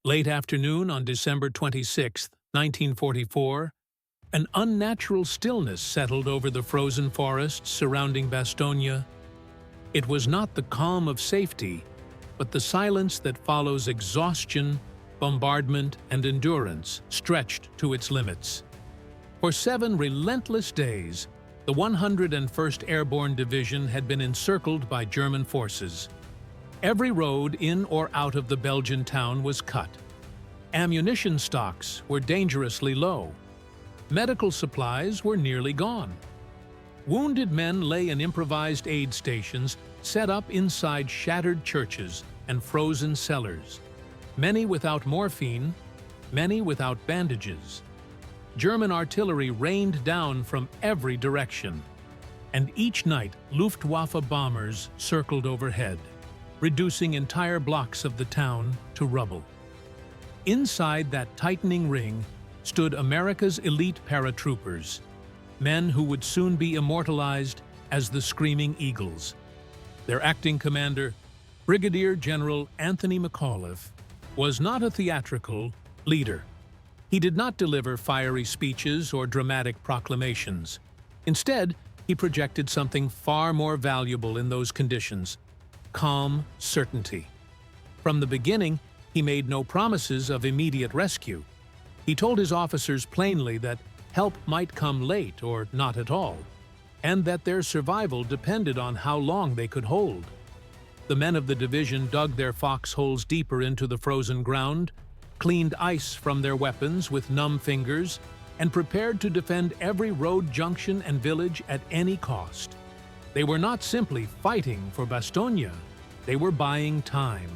Late afternoon on December 26, 1944, an unnatural stillness settled over the frozen forests surrounding Bastogne. It was not the calm of safety, but the silence that follows exhaustion, bombardment, and endurance stretched to its limits. For 7 relentless days, the 101st Airborne Division had been encircled by German forces. Every road in or out of the Belgian town was cut. Ammunition stocks were dangerously low. Medical supplies were nearly gone. Wounded men lay in improvised aid stations set up inside shattered churches and frozen cellars, many without morphine, many without bandages. German artillery rained down from every direction, and each night Luftwaffe bombers circled overhead, reducing entire blocks of the town to rubble. Inside that tightening ring stood America's elite paratroopers, men who would soon be immortalized as the Screaming Eagles. Their acting commander, Brigadier General Anthony McAuliffe, was not a theatrical leader. He did not deliver fiery speeches or dramatic proclamations. Instead, he projected something far more valuable in those conditions: calm certainty. From the beginning, he made no promises of immediate rescue. He told his officers plainly that help might come late or not at all, and that their survival depended on how long they could hold. The men of the division dug their foxholes deeper into the frozen ground, cleaned ice from their weapons with numb fingers, and prepared to defend every road junction and village at any cost. They were not simply fighting for Bastogne, they were buying time.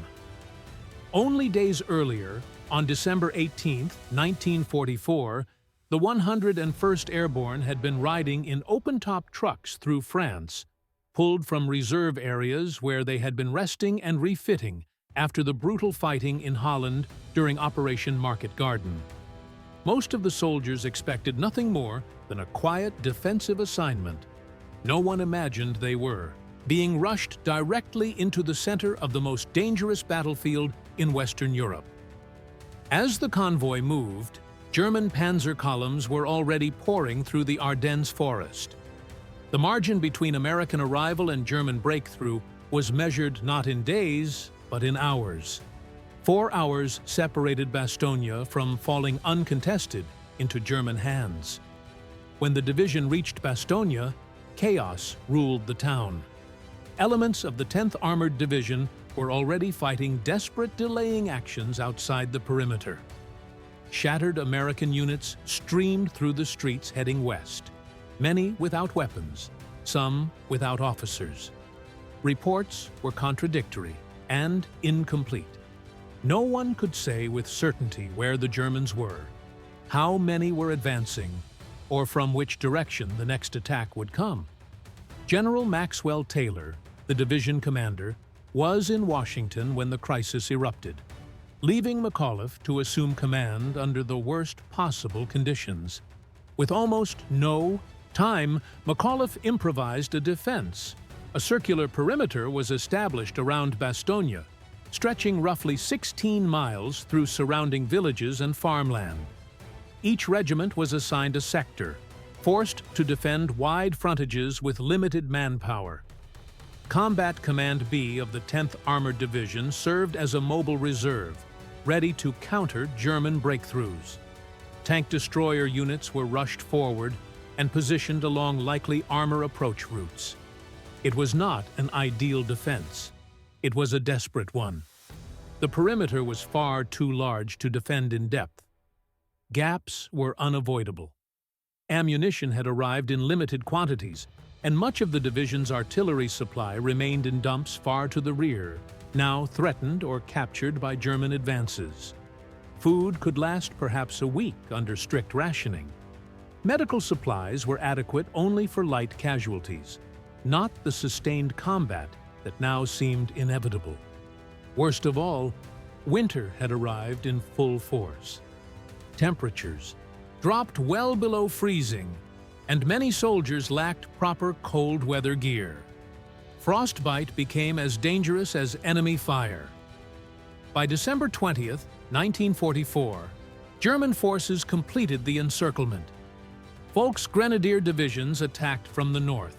Only days earlier, on December 18, 1944, the 101st Airborne had been riding in open-top trucks through France, pulled from reserve areas where they had been resting and refitting after the brutal fighting in Holland during Operation Market Garden. Most of the soldiers expected nothing more than a quiet defensive assignment. No one imagined they were being rushed directly into the center of the most dangerous battlefield in Western Europe. As the convoy moved, German panzer columns were already pouring through the Ardennes forest. The margin between American arrival and German breakthrough was measured not in days, but in hours. 4 hours separated Bastogne from falling uncontested into German hands. When the division reached Bastogne, chaos ruled the town. Elements of the 10th Armored Division were already fighting desperate delaying actions outside the perimeter. Shattered American units streamed through the streets heading west, many without weapons, some without officers. Reports were contradictory and incomplete. No one could say with certainty where the Germans were, how many were advancing, or from which direction the next attack would come. General Maxwell Taylor, the division commander, was in Washington when the crisis erupted, leaving McAuliffe to assume command under the worst possible conditions. With almost no time, McAuliffe improvised a defense. A circular perimeter was established around Bastogne, stretching roughly 16 miles through surrounding villages and farmland. Each regiment was assigned a sector, forced to defend wide frontages with limited manpower. Combat Command B of the 10th Armored Division served as a mobile reserve, ready to counter German breakthroughs. Tank destroyer units were rushed forward and positioned along likely armor approach routes. It was not an ideal defense. It was a desperate one. The perimeter was far too large to defend in depth. Gaps were unavoidable. Ammunition had arrived in limited quantities, and much of the division's artillery supply remained in dumps far to the rear, now threatened or captured by German advances. Food could last perhaps a week under strict rationing. Medical supplies were adequate only for light casualties, not the sustained combat that now seemed inevitable. Worst of all, winter had arrived in full force. Temperatures dropped well below freezing, and many soldiers lacked proper cold weather gear. Frostbite became as dangerous as enemy fire. By December 20th, 1944, German forces completed the encirclement. Volk's grenadier divisions attacked from the north.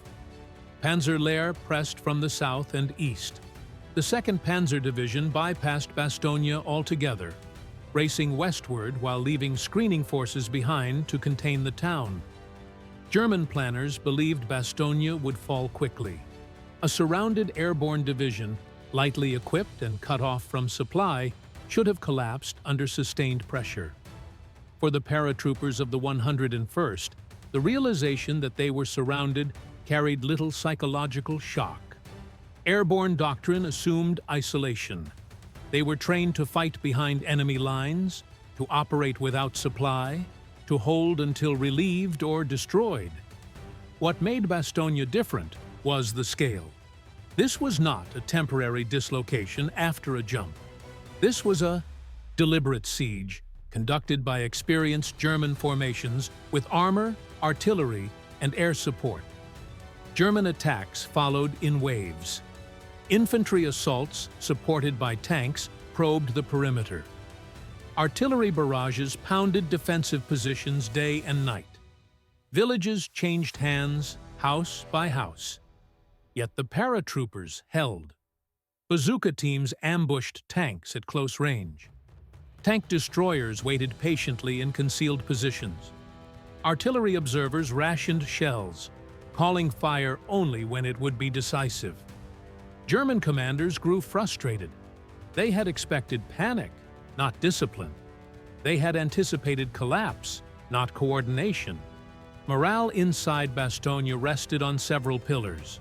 Panzerlehr pressed from the south and east. The 2nd Panzer Division bypassed Bastogne altogether, racing westward while leaving screening forces behind to contain the town. German planners believed Bastogne would fall quickly. A surrounded airborne division, lightly equipped and cut off from supply, should have collapsed under sustained pressure. For the paratroopers of the 101st, the realization that they were surrounded carried little psychological shock. Airborne doctrine assumed isolation. They were trained to fight behind enemy lines, to operate without supply, to hold until relieved or destroyed. What made Bastogne different was the scale. This was not a temporary dislocation after a jump. This was a deliberate siege, conducted by experienced German formations with armor, artillery, and air support. German attacks followed in waves. Infantry assaults, supported by tanks, probed the perimeter. Artillery barrages pounded defensive positions day and night. Villages changed hands, house by house. Yet the paratroopers held. Bazooka teams ambushed tanks at close range. Tank destroyers waited patiently in concealed positions. Artillery observers rationed shells, calling fire only when it would be decisive. German commanders grew frustrated. They had expected panic, not discipline. They had anticipated collapse, not coordination. Morale inside Bastogne rested on several pillars.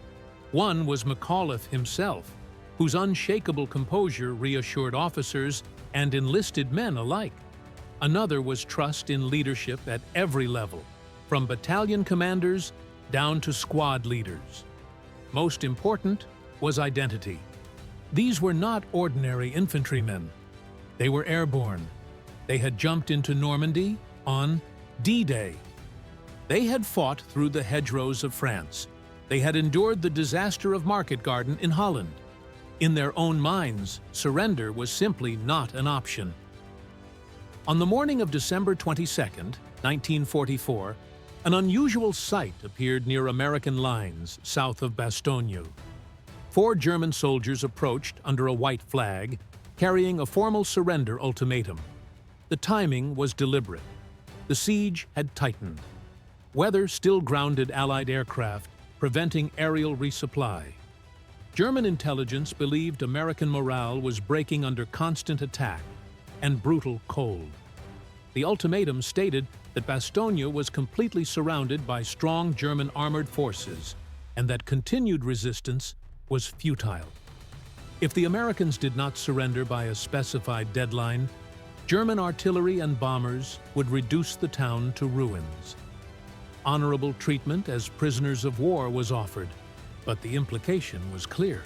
One was McAuliffe himself, whose unshakable composure reassured officers and enlisted men alike. Another was trust in leadership at every level, from battalion commanders down to squad leaders. Most important was identity. These were not ordinary infantrymen. They were airborne. They had jumped into Normandy on D-Day. They had fought through the hedgerows of France. They had endured the disaster of Market Garden in Holland. In their own minds, surrender was simply not an option. On the morning of December 22, 1944, an unusual sight appeared near American lines south of Bastogne. 4 German soldiers approached under a white flag, carrying a formal surrender ultimatum. The timing was deliberate. The siege had tightened. Weather still grounded Allied aircraft, preventing aerial resupply. German intelligence believed American morale was breaking under constant attack and brutal cold. The ultimatum stated that Bastogne was completely surrounded by strong German armored forces and that continued resistance was futile. If the Americans did not surrender by a specified deadline, German artillery and bombers would reduce the town to ruins. Honorable treatment as prisoners of war was offered, but the implication was clear.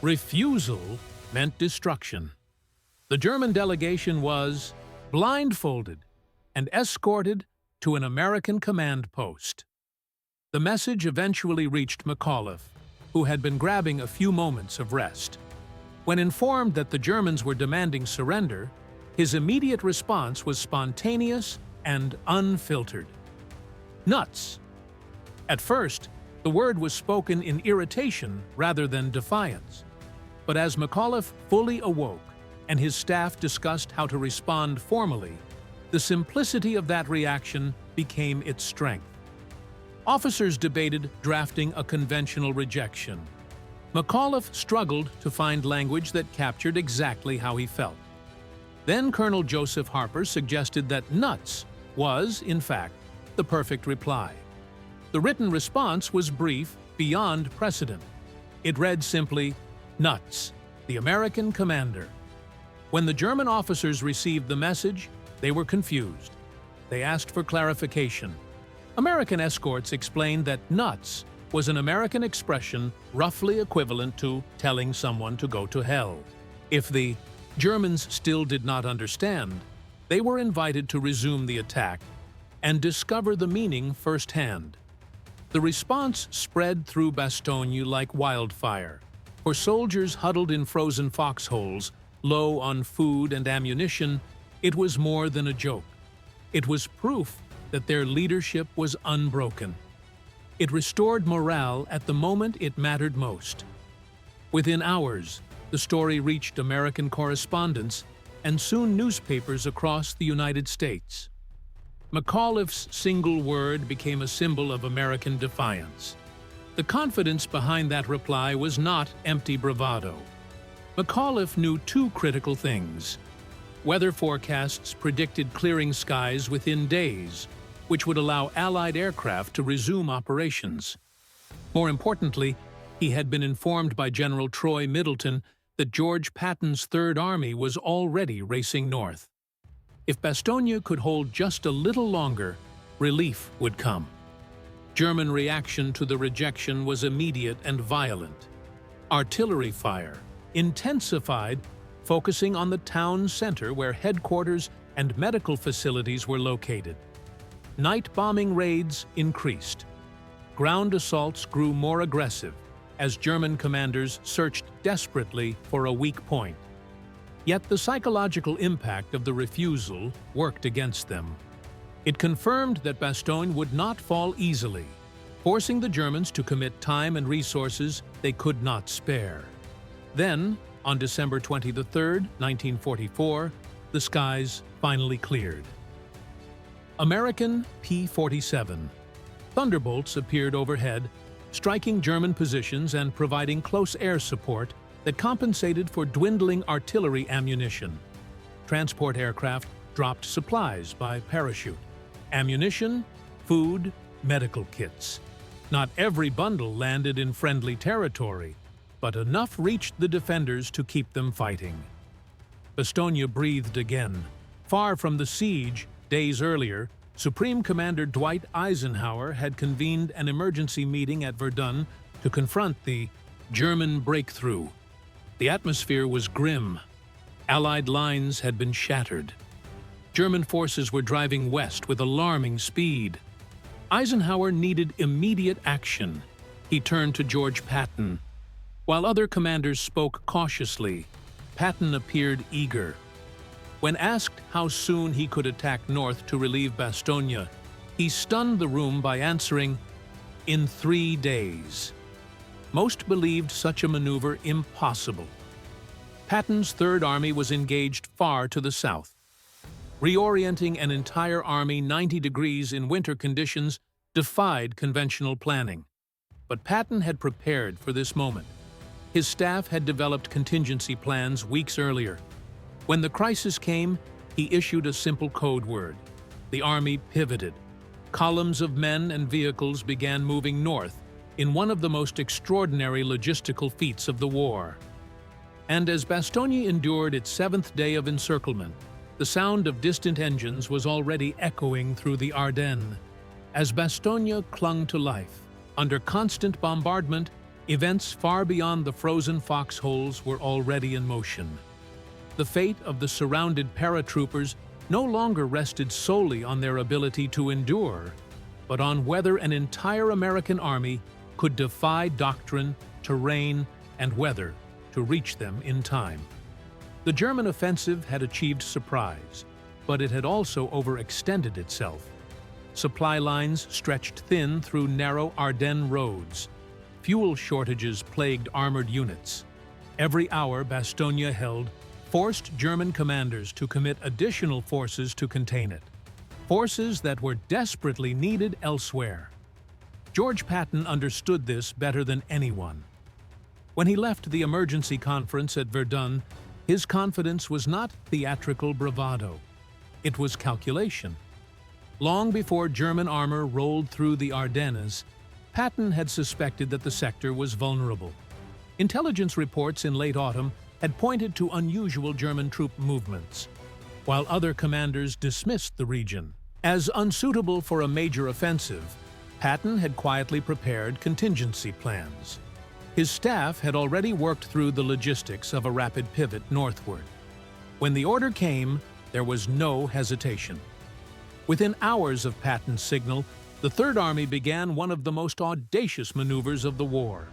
Refusal meant destruction. The German delegation was blindfolded and escorted to an American command post. The message eventually reached McAuliffe, who had been grabbing a few moments of rest. When informed that the Germans were demanding surrender, his immediate response was spontaneous and unfiltered. Nuts! At first, the word was spoken in irritation rather than defiance. But as McAuliffe fully awoke and his staff discussed how to respond formally, the simplicity of that reaction became its strength. Officers debated drafting a conventional rejection. McAuliffe struggled to find language that captured exactly how he felt. Then Colonel Joseph Harper suggested that nuts was, in fact, the perfect reply. The written response was brief, beyond precedent. It read simply, "Nuts, the American commander." When the German officers received the message, they were confused. They asked for clarification. American escorts explained that nuts was an American expression roughly equivalent to telling someone to go to hell. If the Germans still did not understand, they were invited to resume the attack and discover the meaning firsthand. The response spread through Bastogne like wildfire, for soldiers huddled in frozen foxholes low on food and ammunition, it was more than a joke. It was proof that their leadership was unbroken. It restored morale at the moment it mattered most. Within hours, the story reached American correspondents and soon newspapers across the United States. McAuliffe's single word became a symbol of American defiance. The confidence behind that reply was not empty bravado. McAuliffe knew two critical things. Weather forecasts predicted clearing skies within days, which would allow Allied aircraft to resume operations. More importantly, he had been informed by General Troy Middleton that George Patton's Third Army was already racing north. If Bastogne could hold just a little longer, relief would come. German reaction to the rejection was immediate and violent. Artillery fire intensified, focusing on the town center where headquarters and medical facilities were located. Night bombing raids increased. Ground assaults grew more aggressive as German commanders searched desperately for a weak point. Yet the psychological impact of the refusal worked against them. It confirmed that Bastogne would not fall easily, forcing the Germans to commit time and resources they could not spare. Then, on December 23, 1944, the skies finally cleared. American P-47 Thunderbolts appeared overhead, striking German positions and providing close air support that compensated for dwindling artillery ammunition. Transport aircraft dropped supplies by parachute. Ammunition, food, medical kits. Not every bundle landed in friendly territory, but enough reached the defenders to keep them fighting. Bastogne breathed again. Far from the siege, days earlier, Supreme Commander Dwight Eisenhower had convened an emergency meeting at Verdun to confront the German breakthrough. The atmosphere was grim. Allied lines had been shattered. German forces were driving west with alarming speed. Eisenhower needed immediate action. He turned to George Patton. While other commanders spoke cautiously, Patton appeared eager. When asked how soon he could attack north to relieve Bastogne, he stunned the room by answering, "In 3 days." Most believed such a maneuver impossible. Patton's Third Army was engaged far to the south. Reorienting an entire army 90 degrees in winter conditions defied conventional planning. But Patton had prepared for this moment. His staff had developed contingency plans weeks earlier. When the crisis came, he issued a simple code word. The army pivoted. Columns of men and vehicles began moving north in one of the most extraordinary logistical feats of the war. And as Bastogne endured its 7th day of encirclement, the sound of distant engines was already echoing through the Ardennes. As Bastogne clung to life, under constant bombardment, events far beyond the frozen foxholes were already in motion. The fate of the surrounded paratroopers no longer rested solely on their ability to endure, but on whether an entire American army could defy doctrine, terrain, and weather to reach them in time. The German offensive had achieved surprise, but it had also overextended itself. Supply lines stretched thin through narrow Ardennes roads. Fuel shortages plagued armored units. Every hour Bastogne held forced German commanders to commit additional forces to contain it. Forces that were desperately needed elsewhere. George Patton understood this better than anyone. When he left the emergency conference at Verdun, his confidence was not theatrical bravado. It was calculation. Long before German armor rolled through the Ardennes, Patton had suspected that the sector was vulnerable. Intelligence reports in late autumn had pointed to unusual German troop movements, while other commanders dismissed the region. As unsuitable for a major offensive, Patton had quietly prepared contingency plans. His staff had already worked through the logistics of a rapid pivot northward. When the order came, there was no hesitation. Within hours of Patton's signal, the Third Army began one of the most audacious maneuvers of the war.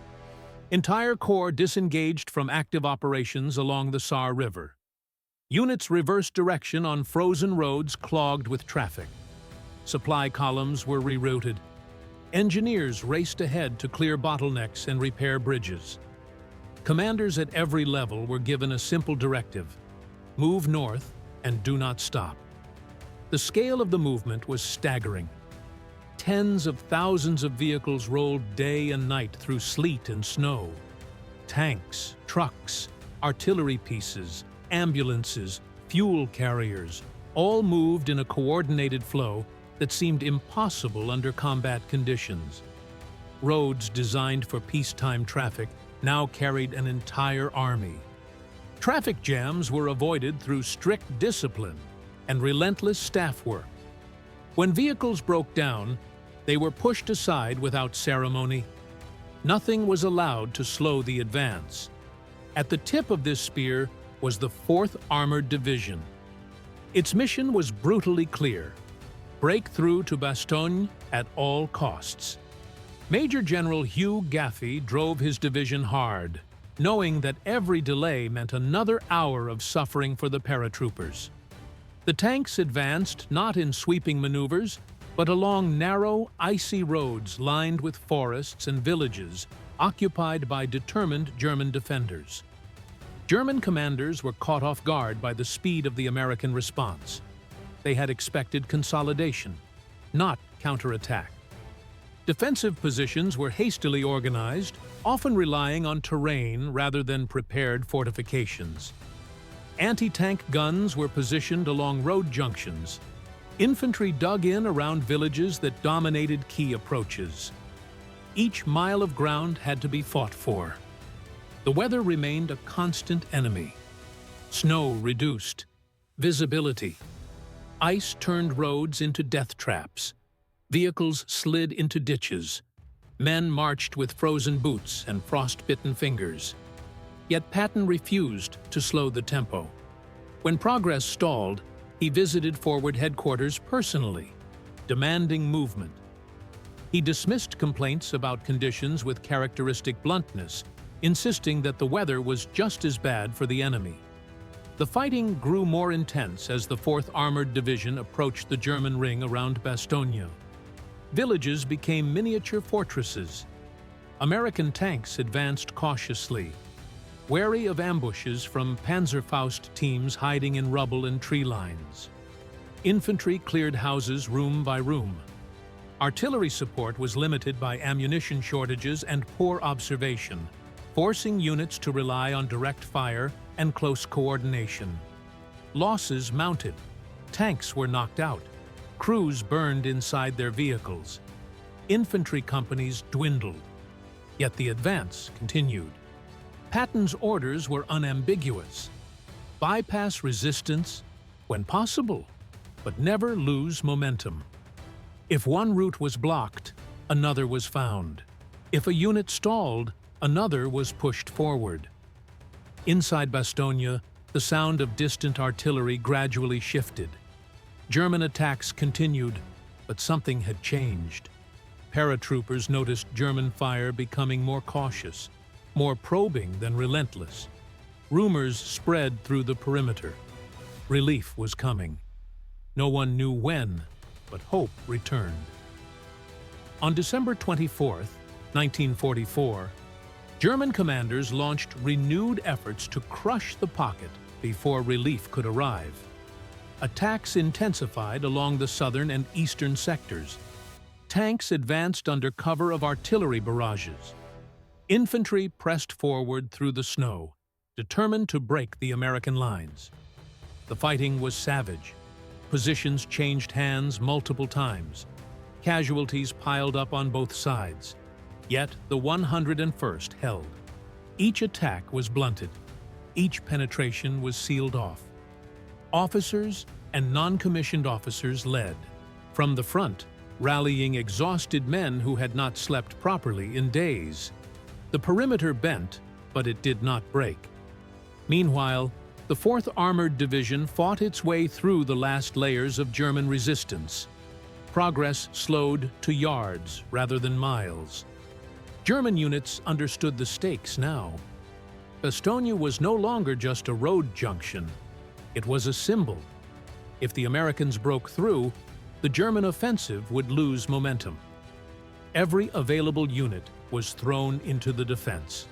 Entire corps disengaged from active operations along the Saar River. Units reversed direction on frozen roads clogged with traffic. Supply columns were rerouted. Engineers raced ahead to clear bottlenecks and repair bridges. Commanders at every level were given a simple directive: move north and do not stop. The scale of the movement was staggering. Tens of thousands of vehicles rolled day and night through sleet and snow. Tanks, trucks, artillery pieces, ambulances, fuel carriers, all moved in a coordinated flow that seemed impossible under combat conditions. Roads designed for peacetime traffic now carried an entire army. Traffic jams were avoided through strict discipline and relentless staff work. When vehicles broke down, they were pushed aside without ceremony. Nothing was allowed to slow the advance. At the tip of this spear was the 4th Armored Division. Its mission was brutally clear: break through to Bastogne at all costs. Major General Hugh Gaffey drove his division hard, knowing that every delay meant another hour of suffering for the paratroopers. The tanks advanced not in sweeping maneuvers, but along narrow, icy roads lined with forests and villages occupied by determined German defenders. German commanders were caught off guard by the speed of the American response. They had expected consolidation, not counterattack. Defensive positions were hastily organized, often relying on terrain rather than prepared fortifications. Anti-tank guns were positioned along road junctions. Infantry dug in around villages that dominated key approaches. Each mile of ground had to be fought for. The weather remained a constant enemy. Snow reduced visibility. Ice turned roads into death traps. Vehicles slid into ditches. Men marched with frozen boots and frost-bitten fingers. Yet Patton refused to slow the tempo. When progress stalled, he visited forward headquarters personally, demanding movement. He dismissed complaints about conditions with characteristic bluntness, insisting that the weather was just as bad for the enemy. The fighting grew more intense as the 4th Armored Division approached the German ring around Bastogne. Villages became miniature fortresses. American tanks advanced cautiously, wary of ambushes from Panzerfaust teams hiding in rubble and tree lines. Infantry cleared houses room by room. Artillery support was limited by ammunition shortages and poor observation, forcing units to rely on direct fire and close coordination. Losses mounted. Tanks were knocked out. Crews burned inside their vehicles. Infantry companies dwindled. Yet the advance continued. Patton's orders were unambiguous: bypass resistance when possible, but never lose momentum. If one route was blocked, another was found. If a unit stalled, another was pushed forward. Inside Bastogne, the sound of distant artillery gradually shifted. German attacks continued, but something had changed. Paratroopers noticed German fire becoming more cautious, more probing than relentless. Rumors spread through the perimeter. Relief was coming. No one knew when, but hope returned. On December 24, 1944, German commanders launched renewed efforts to crush the pocket before relief could arrive. Attacks intensified along the southern and eastern sectors. Tanks advanced under cover of artillery barrages. Infantry pressed forward through the snow, determined to break the American lines. The fighting was savage. Positions changed hands multiple times. Casualties piled up on both sides. Yet the 101st held. Each attack was blunted. Each penetration was sealed off. Officers and non-commissioned officers led. From the front, rallying exhausted men who had not slept properly in days. The perimeter bent, but it did not break. Meanwhile, the 4th Armored Division fought its way through the last layers of German resistance. Progress slowed to yards rather than miles. German units understood the stakes now. Bastogne was no longer just a road junction. It was a symbol. If the Americans broke through, the German offensive would lose momentum. Every available unit was thrown into the defense.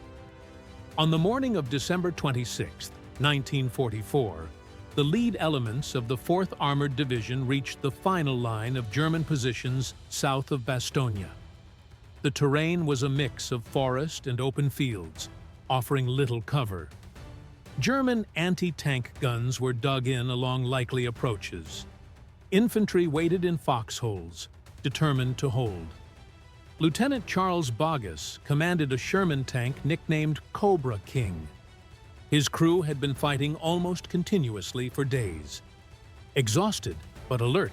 On the morning of December 26, 1944, the lead elements of the 4th Armored Division reached the final line of German positions south of Bastogne. The terrain was a mix of forest and open fields, offering little cover. German anti-tank guns were dug in along likely approaches. Infantry waited in foxholes, determined to hold. Lieutenant Charles Boggess commanded a Sherman tank nicknamed Cobra King. His crew had been fighting almost continuously for days. Exhausted but alert,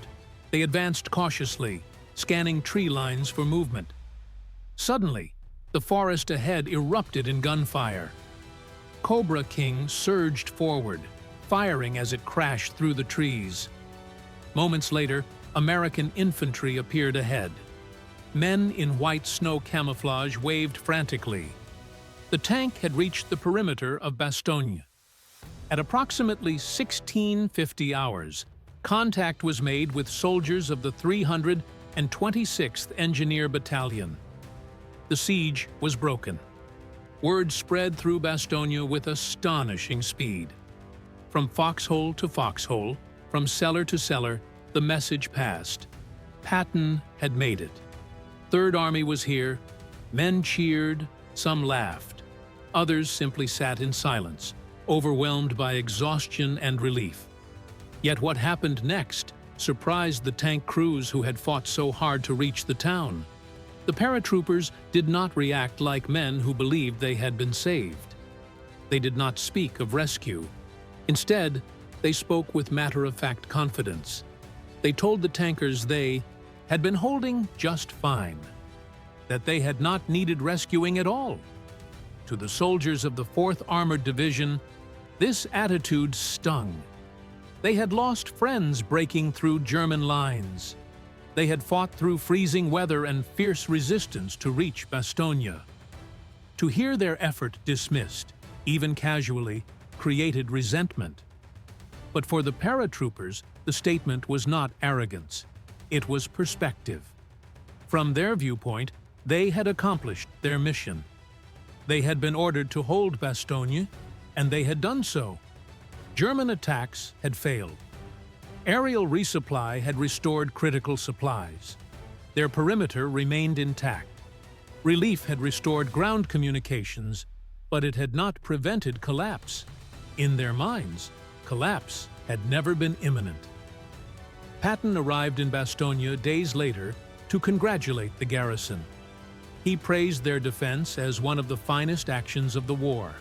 they advanced cautiously, scanning tree lines for movement. Suddenly, the forest ahead erupted in gunfire. Cobra King surged forward, firing as it crashed through the trees. Moments later, American infantry appeared ahead. Men in white snow camouflage waved frantically. The tank had reached the perimeter of Bastogne. At approximately 1650 hours, contact was made with soldiers of the 326th Engineer Battalion. The siege was broken. Word spread through Bastogne with astonishing speed. From foxhole to foxhole, from cellar to cellar, the message passed. Patton had made it. Third Army was here. Men cheered, some laughed. Others simply sat in silence, overwhelmed by exhaustion and relief. Yet what happened next surprised the tank crews who had fought so hard to reach the town. The paratroopers did not react like men who believed they had been saved. They did not speak of rescue. Instead, they spoke with matter-of-fact confidence. They told the tankers they had been holding just fine, that they had not needed rescuing at all. To the soldiers of the 4th Armored Division, this attitude stung. They had lost friends breaking through German lines. They had fought through freezing weather and fierce resistance to reach Bastogne. To hear their effort dismissed, even casually, created resentment. But for the paratroopers, the statement was not arrogance. It was perspective. From their viewpoint, they had accomplished their mission. They had been ordered to hold Bastogne, and they had done so. German attacks had failed. Aerial resupply had restored critical supplies. Their perimeter remained intact. Relief had restored ground communications, but it had not prevented collapse. In their minds, collapse had never been imminent. Patton arrived in Bastogne days later to congratulate the garrison. He praised their defense as one of the finest actions of the war.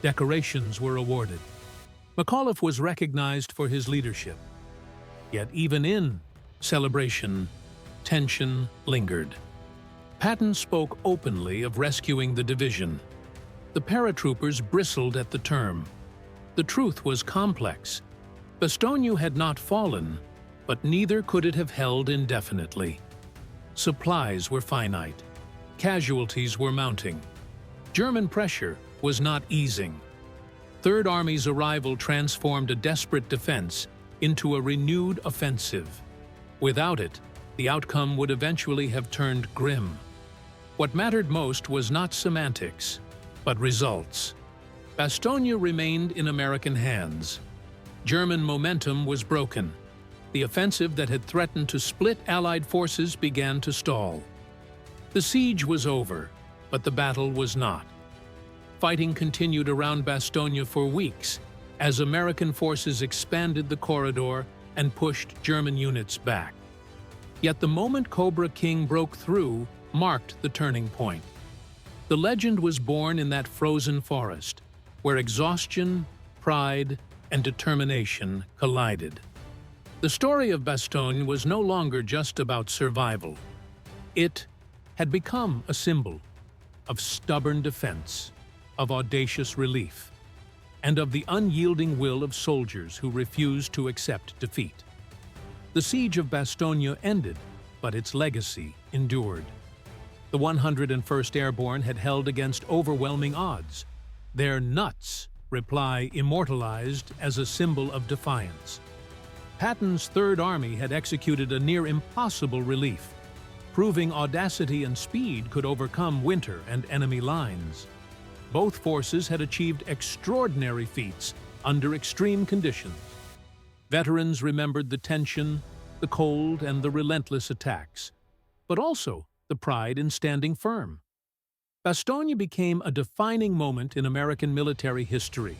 Decorations were awarded. McAuliffe was recognized for his leadership. Yet even in celebration, tension lingered. Patton spoke openly of rescuing the division. The paratroopers bristled at the term. The truth was complex. Bastogne had not fallen, but neither could it have held indefinitely. Supplies were finite. Casualties were mounting. German pressure was not easing. Third Army's arrival transformed a desperate defense into a renewed offensive. Without it, the outcome would eventually have turned grim. What mattered most was not semantics, but results. Bastogne remained in American hands. German momentum was broken. The offensive that had threatened to split Allied forces began to stall. The siege was over, but the battle was not. Fighting continued around Bastogne for weeks, as American forces expanded the corridor and pushed German units back. Yet the moment Cobra King broke through marked the turning point. The legend was born in that frozen forest, where exhaustion, pride, and determination collided. The story of Bastogne was no longer just about survival. It had become a symbol of stubborn defense, of audacious relief, and of the unyielding will of soldiers who refused to accept defeat. The siege of Bastogne ended, but its legacy endured. The 101st Airborne had held against overwhelming odds. Their nuts reply immortalized as a symbol of defiance. Patton's Third Army had executed a near-impossible relief, proving audacity and speed could overcome winter and enemy lines. Both forces had achieved extraordinary feats under extreme conditions. Veterans remembered the tension, the cold, and the relentless attacks, but also the pride in standing firm. Bastogne became a defining moment in American military history,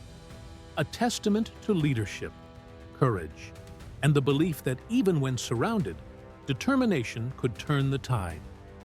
a testament to leadership, courage, and the belief that even when surrounded, determination could turn the tide.